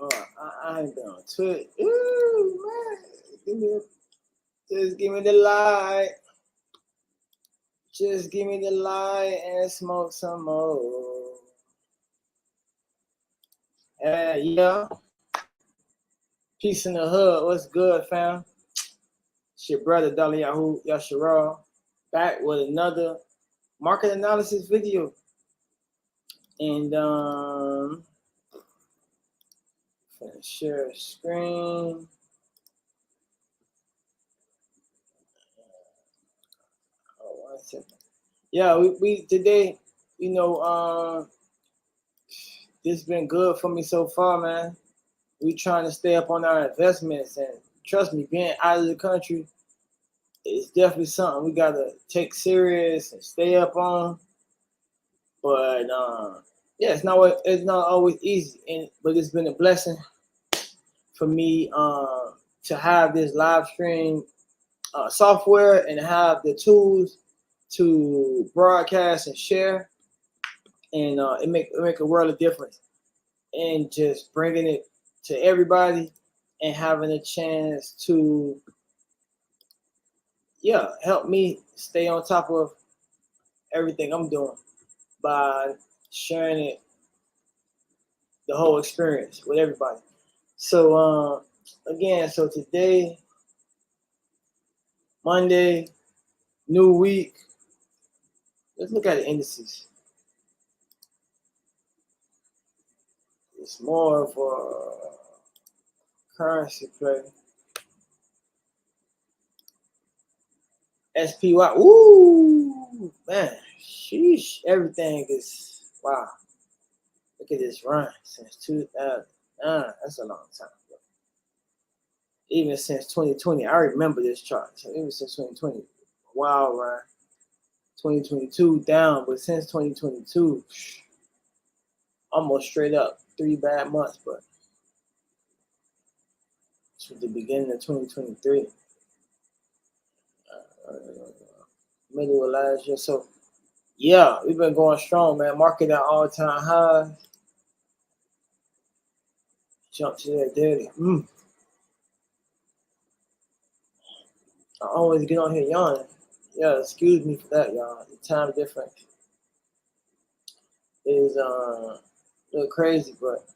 I ain't been on Twitter. Ooh, man. Just give me the light. Just give me the light and smoke some more. Yeah. Peace in the hood. What's good, fam? It's your brother, Daliyahu Yasharal, back with another market analysis video. And share screen. Oh, 1 second. Yeah, we today, this been good for me so far, man. We trying to stay up on our investments, and trust me, being out of the country is definitely something we gotta take serious and stay up on. But yeah, it's not always easy, but it's been a blessing for me to have this live stream software and have the tools to broadcast and share, and it make a world of difference. And just bringing it to everybody and having a chance to help me stay on top of everything I'm doing by sharing it, the whole experience with everybody. So so today, Monday, new week. Let's look at the indices. It's more of a currency play. SPY. Ooh, man. Sheesh. Everything is, wow. Look at this run since 2000. That's a long time. Even since 2020. I remember this chart. So even since 2020. Wow, run. 2022 down, but since 2022, almost straight up 3 bad months, but to the beginning of 2023, middle of last year. So yeah, we've been going strong, man. Market at all-time highs. Jump to that daily. I always get on here yawning. Yeah, excuse me for that, y'all. The time difference is a little crazy, but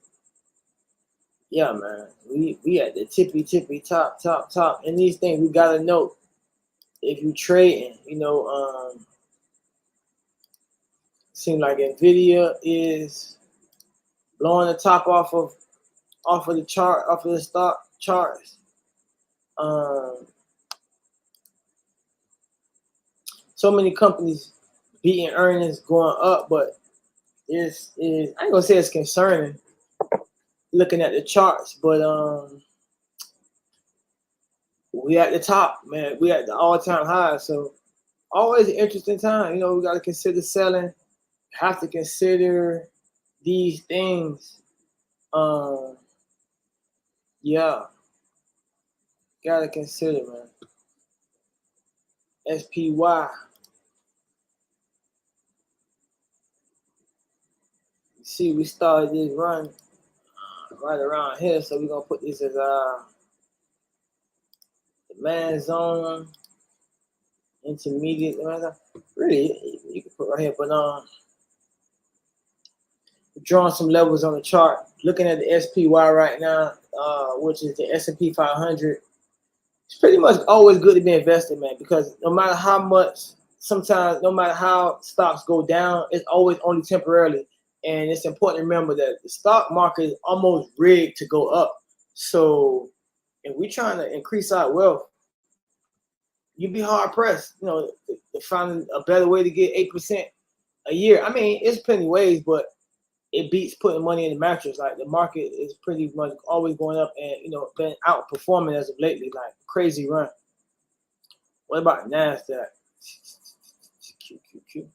yeah, man. We at the tippy top. And these things we gotta know. If you trading, seem like Nvidia is blowing the top off of the chart, off of the stock charts. So many companies beating earnings, going up, but I ain't gonna say it's concerning looking at the charts, but we at the top, man. We at the all-time high, so always an interesting time. We got to consider selling. Have to consider these things. Yeah, gotta consider, man. SPY. See, we started this run right around here, so we're gonna put this as the demand zone, intermediate. Really, you can put right here, but drawing some levels on the chart. Looking at the SPY right now, which is the S&P 500. It's pretty much always good to be invested, man, because no matter how much, sometimes no matter how stocks go down, it's always only temporarily. And it's important to remember that the stock market is almost rigged to go up. So if we're trying to increase our wealth, you'd be hard pressed, to find a better way to get 8% a year. I mean, it's plenty ways, but it beats putting money in the mattress. Like, the market is pretty much always going up, and been outperforming as of lately, like crazy run. What about NASDAQ? Q.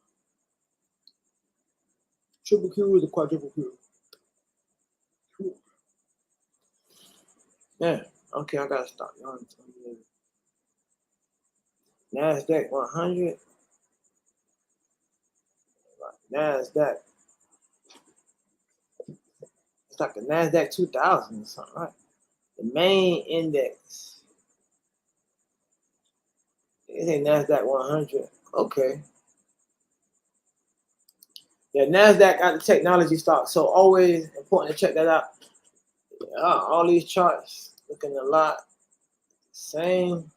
Triple Q is a quadruple Q. Yeah, okay, I gotta stop. NASDAQ 100. NASDAQ. It's like a NASDAQ 2000 or something, right? The main index. It ain't NASDAQ 100. Okay. Yeah, NASDAQ got the technology stock, so always important to check that out. All these charts looking a lot same.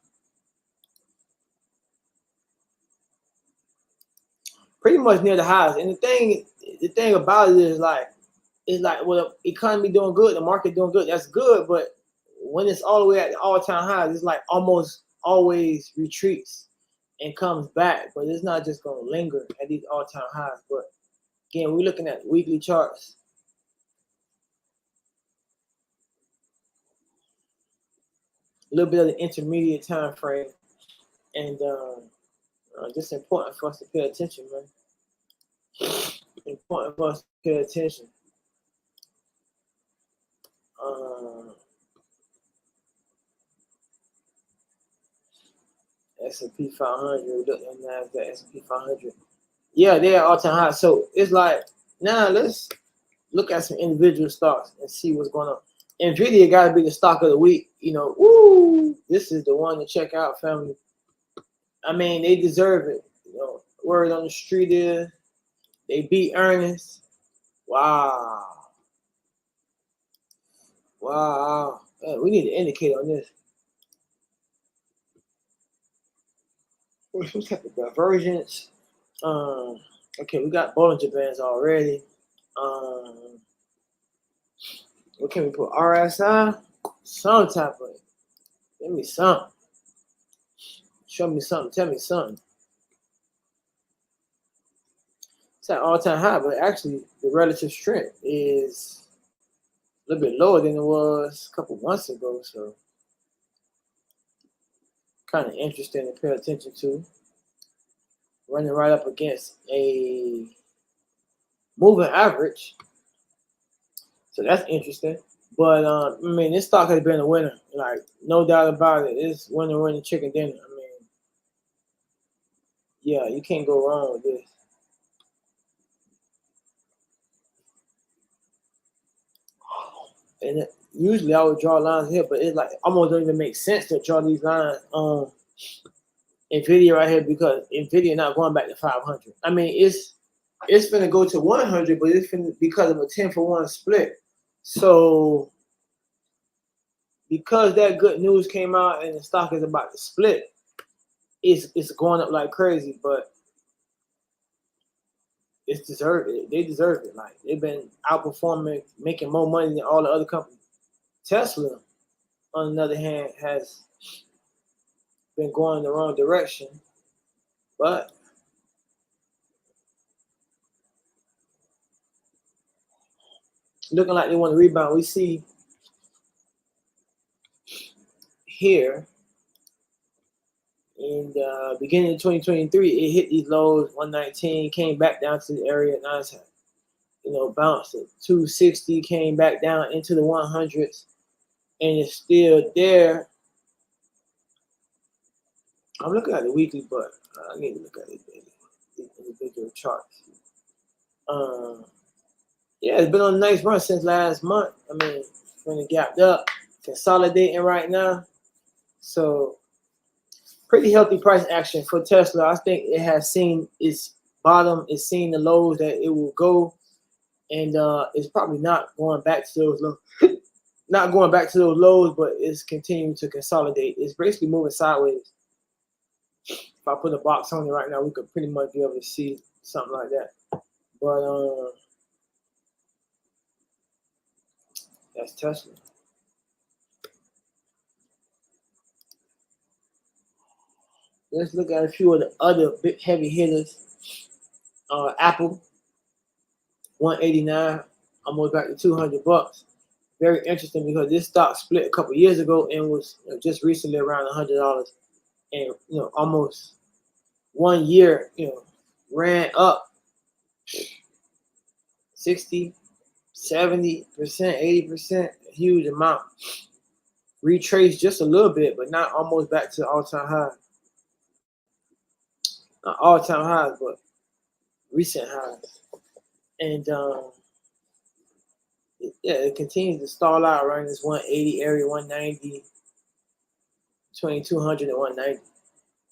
Pretty much near the highs. And the thing about it is like, it's like, well, the economy doing good, the market doing good. That's good, but when it's all the way at the all-time highs, it's like almost always retreats and comes back. But it's not just going to linger at these all-time highs. But again, we're looking at weekly charts. A little bit of the intermediate time frame, and just important for us to pay attention, man. Important for us to pay attention. S&P 500, we look at NASDAQ, S&P 500. Yeah, they're all-time high. So it's like, now let's look at some individual stocks and see what's going on. NVIDIA got to be the stock of the week. You know, woo, this is the one to check out, family. I mean, they deserve it. You know, word on the street is they beat earnings. Wow. Wow. Man, we need to indicate on this. What's type of divergence? Okay, we got Bollinger Bands already. What can we put? RSI? Some type of, give me something. Show me something. Tell me something. It's at all-time high, but actually the relative strength is a little bit lower than it was a couple months ago. So kind of interesting to pay attention to. Running right up against a moving average. So that's interesting. But I mean, this stock has been a winner, like no doubt about it. It's winning chicken dinner. I mean, yeah, you can't go wrong with this. And usually I would draw lines here, but it's like almost don't even make sense to draw these lines on NVIDIA right here because NVIDIA not going back to 500. I mean, it's going to go to 100, but it's finna, because of a 10-for-1 split. So because that good news came out and the stock is about to split, it's going up like crazy, but it's deserved. They deserve it. Like they've been outperforming, making more money than all the other companies. Tesla, on the other hand, has been going in the wrong direction, but looking like they want to rebound. We see here in the beginning of 2023, it hit these lows, 119, came back down to the area at 9 times. You know, bounced at 260, came back down into the 100s, and it's still there. I'm looking at the weekly, but I need to look at the individual charts. Yeah, it's been on a nice run since last month. I mean, when it gapped up, consolidating right now. So pretty healthy price action for Tesla. I think it has seen its bottom, it's seen the lows that it will go, and it's probably not going back to those lows. Not going back to those lows, but it's continuing to consolidate. It's basically moving sideways. If I put a box on it right now, we could pretty much be able to see something like that. But that's Tesla. Let's look at a few of the other big heavy hitters. Apple, 189, almost back to $200. Very interesting because this stock split a couple years ago and was just recently around $100, and almost 1 year, ran up 60, 70%, 80%, a huge amount. Retraced just a little bit, but not almost back to all-time high. Not all-time highs, but recent highs. And Yeah, it continues to stall out around this 180 area, 190, 2200 and 190.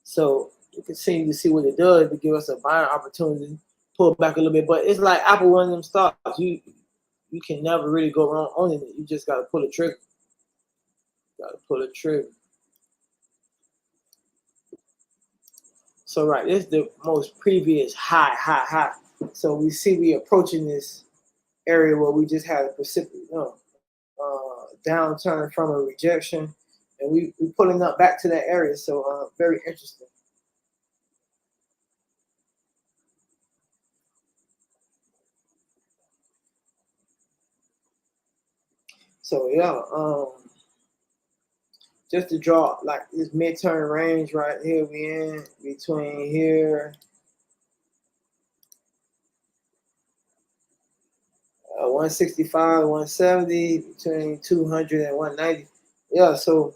So we continue to see what it does to give us a buying opportunity, pull back a little bit. But it's like Apple, one of them stocks. You can never really go wrong owning it. You just gotta pull a trigger. Gotta pull a trigger. So right, this is the most previous high. So we see we approaching this area where we just had a downturn from a rejection, and we pulling up back to that area. So very interesting. So yeah, just to draw like this midterm range right here, we in between here, 165, 170, between 200 and 190. Yeah, so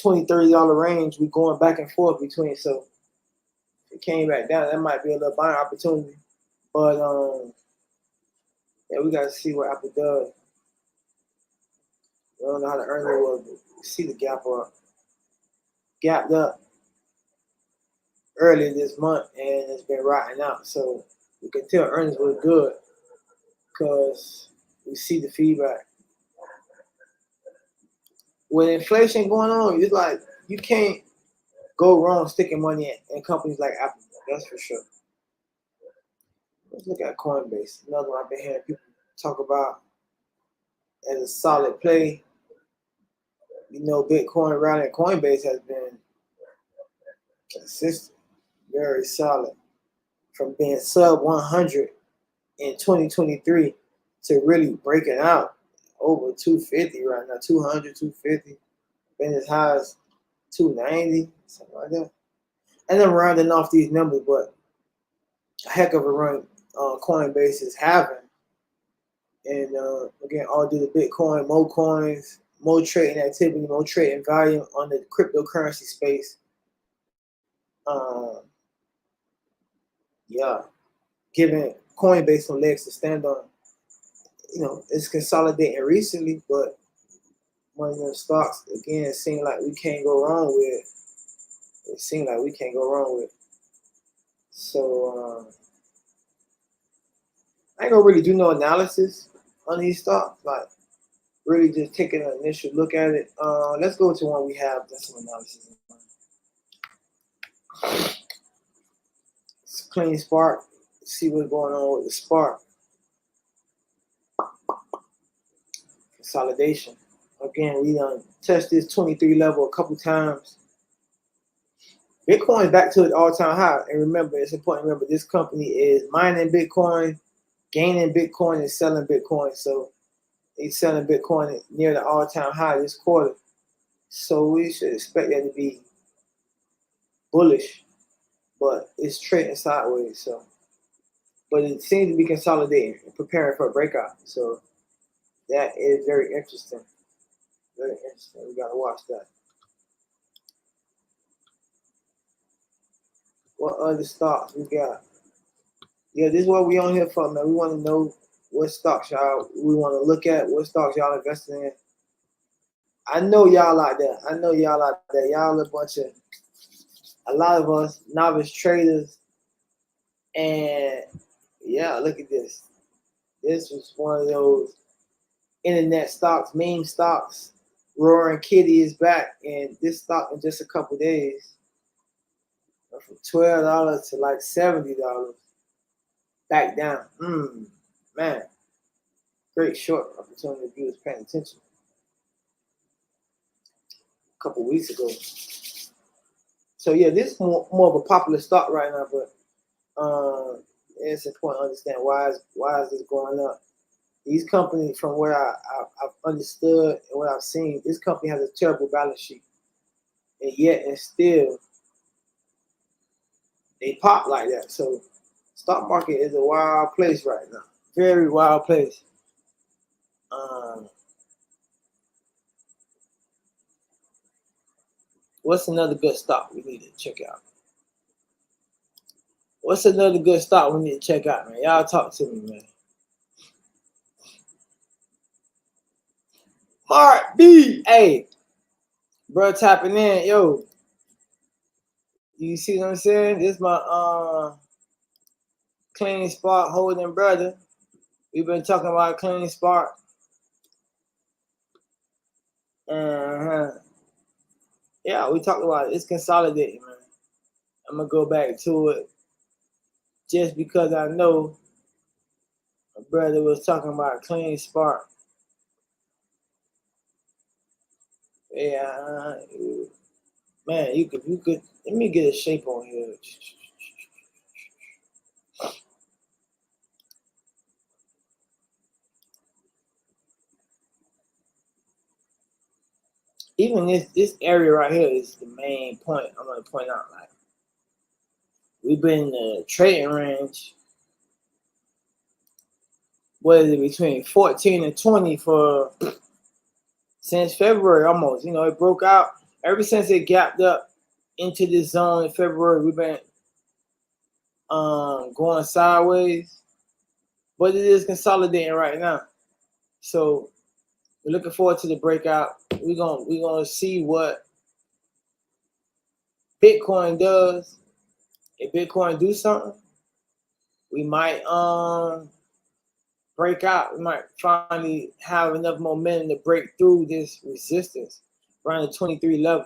$20, $30 range, we going back and forth between. So if it came back down, that might be a little buying opportunity. But yeah, we gotta see what Apple does. We don't know how to earn it. Well, see the gap up, gapped up earlier this month, and it's been rotting out. So we can tell earnings were good because we see the feedback. With inflation going on, it's like you can't go wrong sticking money in companies like Apple. That's for sure. Let's look at Coinbase. Another one I've been hearing people talk about as a solid play. You know, Bitcoin rally, Coinbase has been consistent, very solid. From being sub 100 in 2023 to really breaking out over 250 right now, 200, 250, been as high as 290, something like that. And I'm rounding off these numbers, but a heck of a run Coinbase is having. And again, all due to Bitcoin, more coins, more trading activity, more trading volume on the cryptocurrency space. Yeah, giving Coinbase some legs to stand on. You know, it's consolidating recently, but one of them stocks again seem like we can't go wrong with. It seems like we can't go wrong with. So I ain't gonna really do no analysis on these stocks. Like really just taking an initial look at it. Let's go to one we have done some analysis. It's clean spark. See what's going on with the spark. Consolidation. Again, we done touched this 23 level a couple times. Bitcoin is back to its all-time high. And remember, it's important to remember this company is mining Bitcoin, gaining Bitcoin, and selling Bitcoin. So it's selling Bitcoin near the all-time high this quarter. So we should expect that to be bullish, but it's trading sideways. So, but it seems to be consolidating and preparing for a breakout. So that is very interesting. Very interesting. We gotta watch that. What other stocks we got? Yeah, this is what we on here for, man. We want to know what stocks y'all we want to look at, what stocks y'all investing in. I know y'all like that. I know y'all like that. Y'all a bunch of a lot of us novice traders, and yeah, look at this. This was one of those internet stocks, meme stocks. Roaring Kitty is back, and this stock in just a couple days from $12 to like $70 back down. Man, great short opportunity if you was paying attention a couple weeks ago. So yeah, this is more of a popular stock right now, but it's important to understand why is this going up. These companies, from what I've understood and what I've seen, this company has a terrible balance sheet, and yet and still they pop like that. So stock market is a wild place right now, very wild place. What's another good stock we need to check out? What's another good stock we need to check out, man? Y'all talk to me, man. Mark B. Hey, bro, tapping in. Yo, you see what I'm saying? This is my clean spark holding brother. We've been talking about clean spark. Yeah, we talked about it. It's consolidating, man. I'm gonna go back to it just because I know my brother was talking about clean spark. Yeah, man, you could. Let me get a shape on here. Even this area right here is the main point I'm gonna point out. Like we've been in the trading range. What is it, between 14 and 20 for since February almost? You know, it broke out ever since it gapped up into this zone in February. We've been going sideways, but it is consolidating right now. So we're looking forward to the breakout. We're gonna see what Bitcoin does. If Bitcoin do something, we might break out. We might finally have enough momentum to break through this resistance around the 23 level.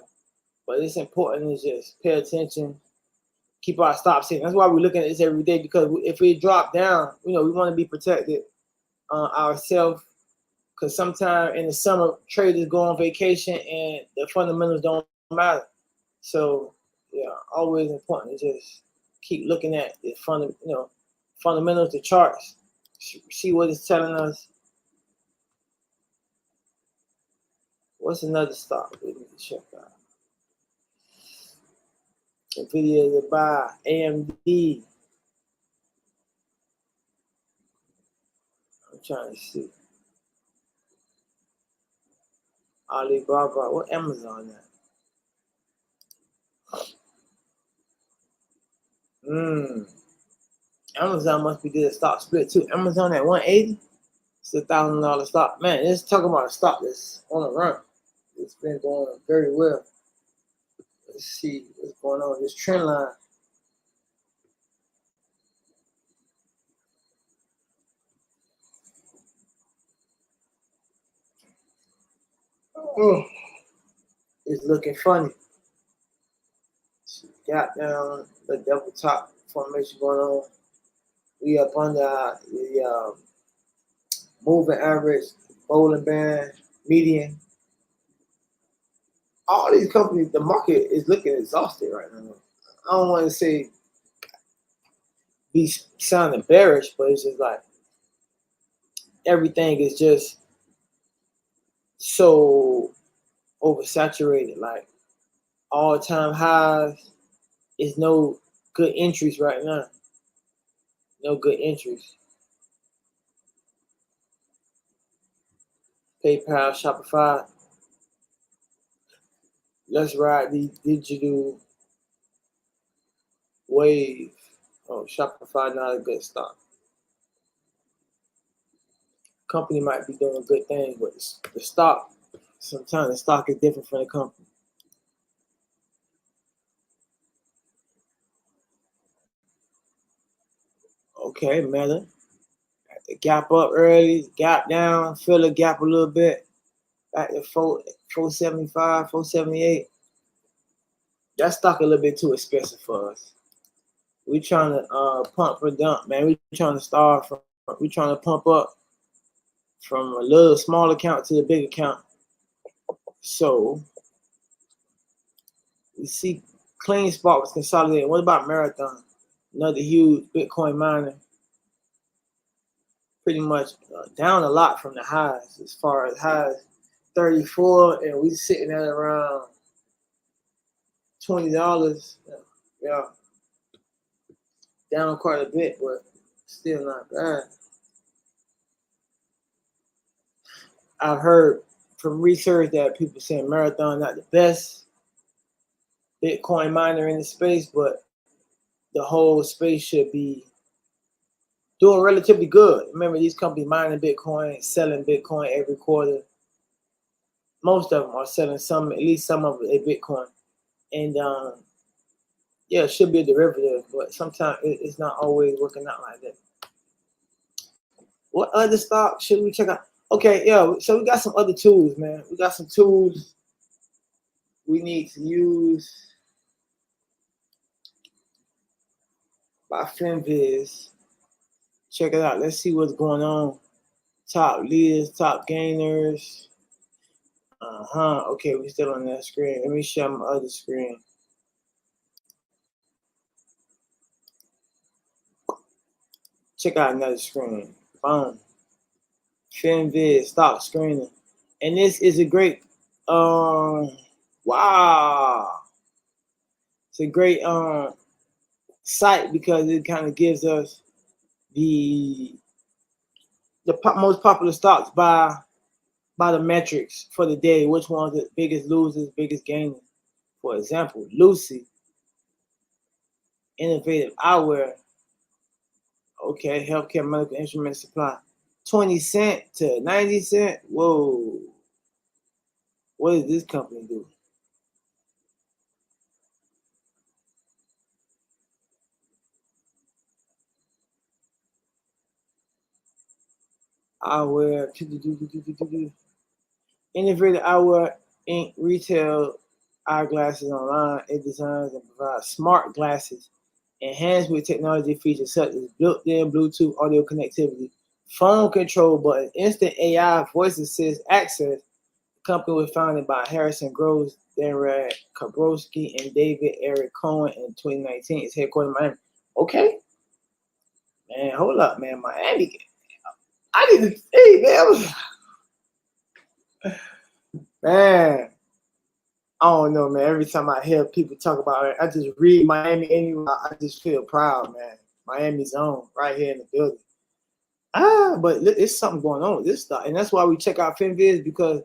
But it's important to just pay attention, keep our stops in. That's why we're looking at this every day, because if we drop down, you know, we want to be protected ourselves, because sometimes in the summer traders go on vacation and the fundamentals don't matter. So yeah, always important to just keep looking at the fundamentals, the charts, see what it's telling us. What's another stock we need to check out? Nvidia to buy, AMD. I'm trying to see. Alibaba, what Amazon at? Amazon must be good at stock split too. Amazon at 180. It's $1,000 stock. Man, let's talk about a stock that's on a run. It's been going very well. Let's see what's going on with this trend line. It's looking funny. Gap down, the double top formation going on. We up under the moving average, bowling band, median. All these companies, the market is looking exhausted right now. I don't want to say be sounding bearish, but it's just like everything is just so oversaturated. Like all-time highs is no good entries right now. No good entries. PayPal, Shopify. Let's ride the digital wave. Oh, Shopify not a good stock. Company might be doing good things, but the stock, sometimes the stock is different from the company. Okay, Meta. Had to gap up early, gap down, fill the gap a little bit. Back to 475, 478. That stock a little bit too expensive for us. We trying to pump for dump, man. We trying to start from. We trying to pump up from a little small account to the big account. So we see clean spot was consolidating. What about Marathon? Another huge Bitcoin miner. Pretty much down a lot from the highs, as far as highs 34, and we sitting at around $20. Yeah, down quite a bit, but still not bad. I've heard from research that people saying Marathon not the best Bitcoin miner in the space, but the whole space should be doing relatively good. Remember, these companies mining Bitcoin, selling Bitcoin every quarter. most of them are selling some, at least some of a Bitcoin, and yeah, it should be a derivative, but sometimes it's not always working out like that. What other stock should we check out? Okay, yeah, so we got some other tools, man. We got some tools we need to use by FinViz. Check it out. Let's see what's going on. Top leaders, top gainers. Okay, we're still on that screen. Let me share my other screen. Check out another screen. Boom. FinViz, stock screening. And this is a great, wow. It's a great site because it kind of gives us the most popular stocks by the metrics for the day. Which one's the biggest losers, biggest gainers? For example, Lucy, innovative eyewear. Okay, healthcare medical instrument supply. 20 cent to 90 cent. Whoa. What does this company do? Eyewear. Innovative eyewear Inc. retail eyeglasses online. It designs and provides smart glasses enhanced with technology features such as built-in Bluetooth audio connectivity, phone control button, instant AI voice assist access. The company was founded by Harrison Groves, Darren Kabrowski, and David Eric Cohen in 2019. It's headquartered in Miami. Okay, man, hold up, man, Miami. I need to, hey, man. I don't know, man. Every time I hear people talk about it, I just read Miami anyway. I just feel proud, man. Miami's own, right here in the building. But it's something going on with this stuff, and that's why we check out FinViz, because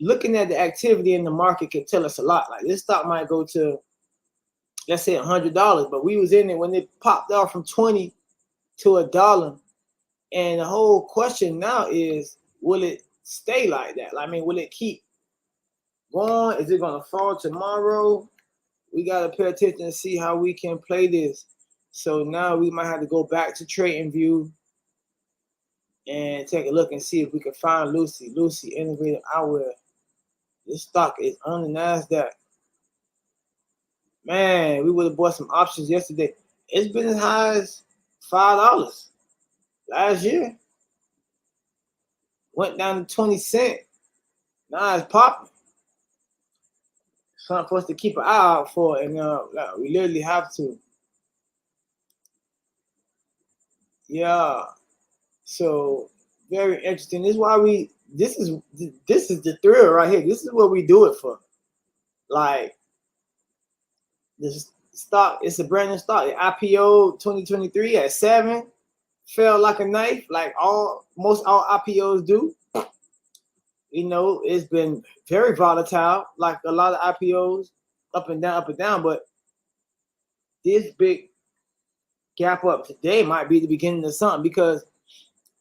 looking at the activity in the market can tell us a lot. Like this stock might go to, let's say, $100, but we was in it when it popped off from 20 to $1, and the whole question now is, will it stay like that? I mean, will it keep going? Is it gonna fall tomorrow? We gotta pay attention and see how we can play this. So now we might have to go back to TradingView and take a look and see if we can find Lucy. Lucy Innovative Eyewear. This stock is on the NASDAQ. Man, we would have bought some options yesterday. It's been as high as $5 last year. Went down to 20 cents. Now it's popping. Something for us to keep an eye out for, and we literally have to. Yeah. So very interesting. This is why this is the thrill right here. This is what we do it for. Like this stock, it's a brand new stock. The IPO 2023 at 7, fell like a knife, like most all IPOs do. You know, it's been very volatile, like a lot of IPOs, up and down. But this big gap up today might be the beginning of something, because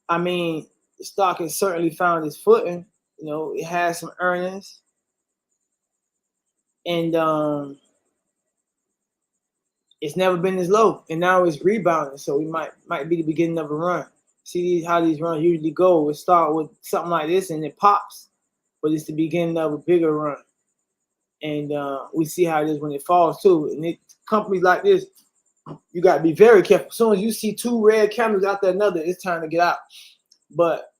I mean, the stock has certainly found its footing. You know, it has some earnings, and it's never been this low, and now it's rebounding. So we might be the beginning of a run. See how these runs usually go. We start with something like this, and it pops, but it's the beginning of a bigger run. And we see how it is when it falls too. And companies like this, you got to be very careful. As soon as you see 2 red candles after another, it's time to get out. But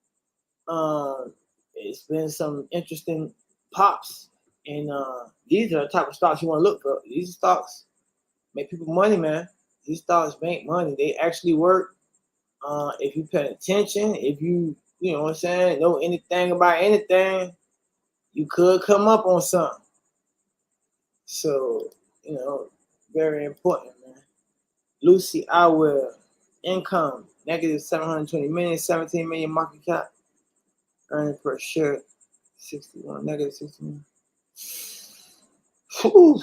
it's been some interesting pops, and these are the type of stocks you want to look for. These stocks make people money, man. These stocks make money. They actually work. If you pay attention, if you know what I'm saying, know anything about anything, you could come up on something. So, you know, very important, man. Lucy Eyewear, income, negative 720 million, 17 million market cap, earning per share, 61, negative 61. Whew.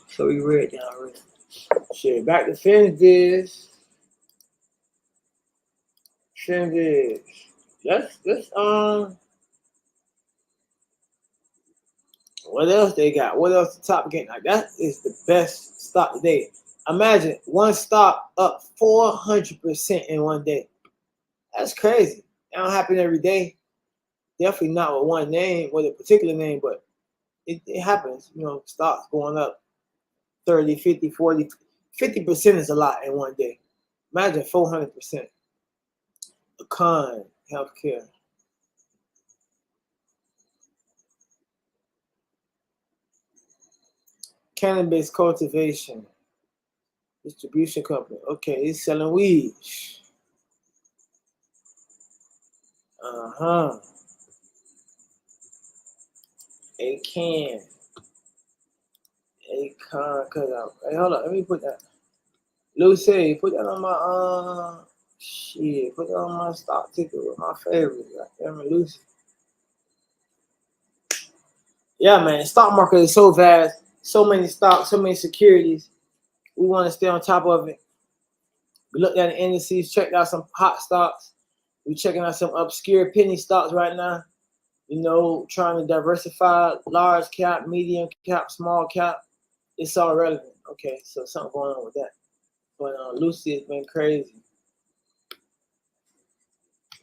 So we read down already. Shit, back to FinViz. percentage. Let's what else they got? What else the top again? Like that is the best stock today. Imagine one stock up 400% in one day. That's crazy. That don't happen every day. Definitely not with one name, with a particular name, but it happens. You know, stocks going up 30, 50, 40, 50% is a lot in one day. Imagine 400%. Econ, healthcare. Cannabis cultivation. Distribution company. Okay, it's selling weed. Uh-huh. A can. A con cut out. Hey, hold on. Let me put that. Lucy, put that on my shit. Put that on my stock ticker with my favorite. Damn it, Lucy. Yeah, man. Stock market is so vast. So many stocks, so many securities. We want to stay on top of it. We looked at the indices, checked out some hot stocks. We checking out some obscure penny stocks right now. You know, trying to diversify large cap, medium cap, small cap. It's all relevant. Okay, so something going on with that. But Lucy has been crazy.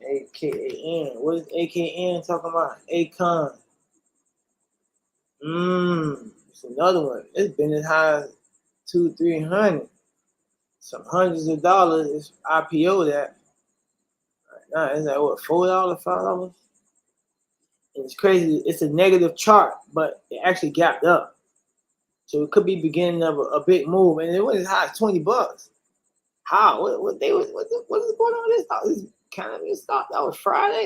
AKAN. What is AKN talking about? Akon. It's another one. It's been as high as 200-300. Some hundreds of dollars. It's IPO that. Right now it's like what, $4, $5? And it's crazy. It's a negative chart, but it actually gapped up. So it could be beginning of a big move. And it went as high as $20. How? What day was what is going on with this stock? This cannabis stock that was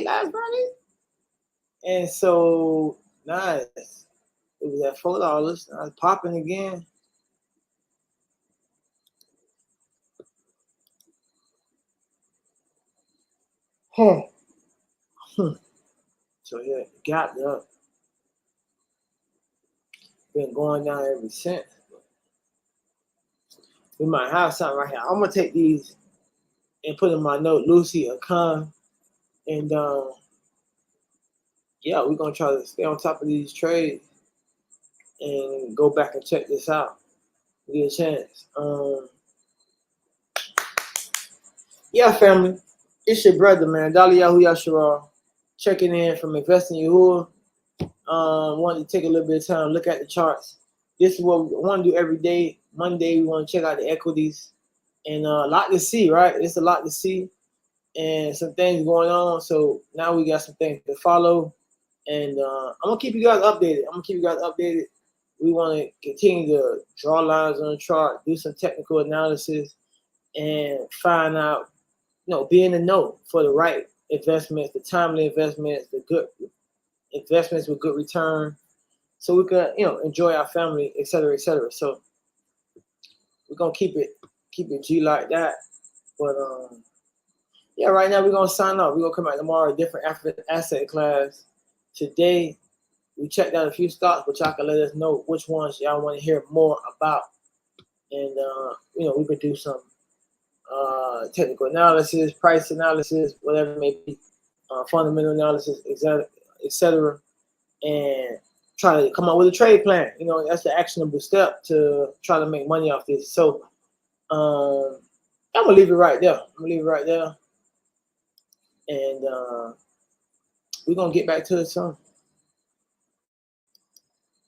last Friday. And so nice. It was at $4. Now it's popping again. Huh. So yeah, it got up. Been going down ever since. We might have something right here. I'm gonna take these and put in my note, Lucy, a con, and yeah, we're gonna try to stay on top of these trades and go back and check this out. Get a chance. Yeah, family. It's your brother, man. Daliyahu Yasharal. Checking in from Investing Yahuwah. Wanted to take a little bit of time, look at the charts. This is what we want to do every day. Monday, we want to check out the equities. And a lot to see, right? It's a lot to see. And some things going on. So now we got some things to follow. And I'm going to keep you guys updated. We want to continue to draw lines on the chart, do some technical analysis, and find out, be in the know for the right investments, the timely investments, the good investments with good return, so we can, enjoy our family, et cetera, et cetera. So we're gonna keep it G like that. But yeah, right now we're gonna sign up. We're gonna come back tomorrow, a different asset class. Today we checked out a few stocks, but y'all can let us know which ones y'all want to hear more about, and we could do some technical analysis, price analysis, whatever it may be, fundamental analysis, etc., and try to come up with a trade plan. That's the actionable step to try to make money off this. So I'm gonna leave it right there. And we're gonna get back to it soon.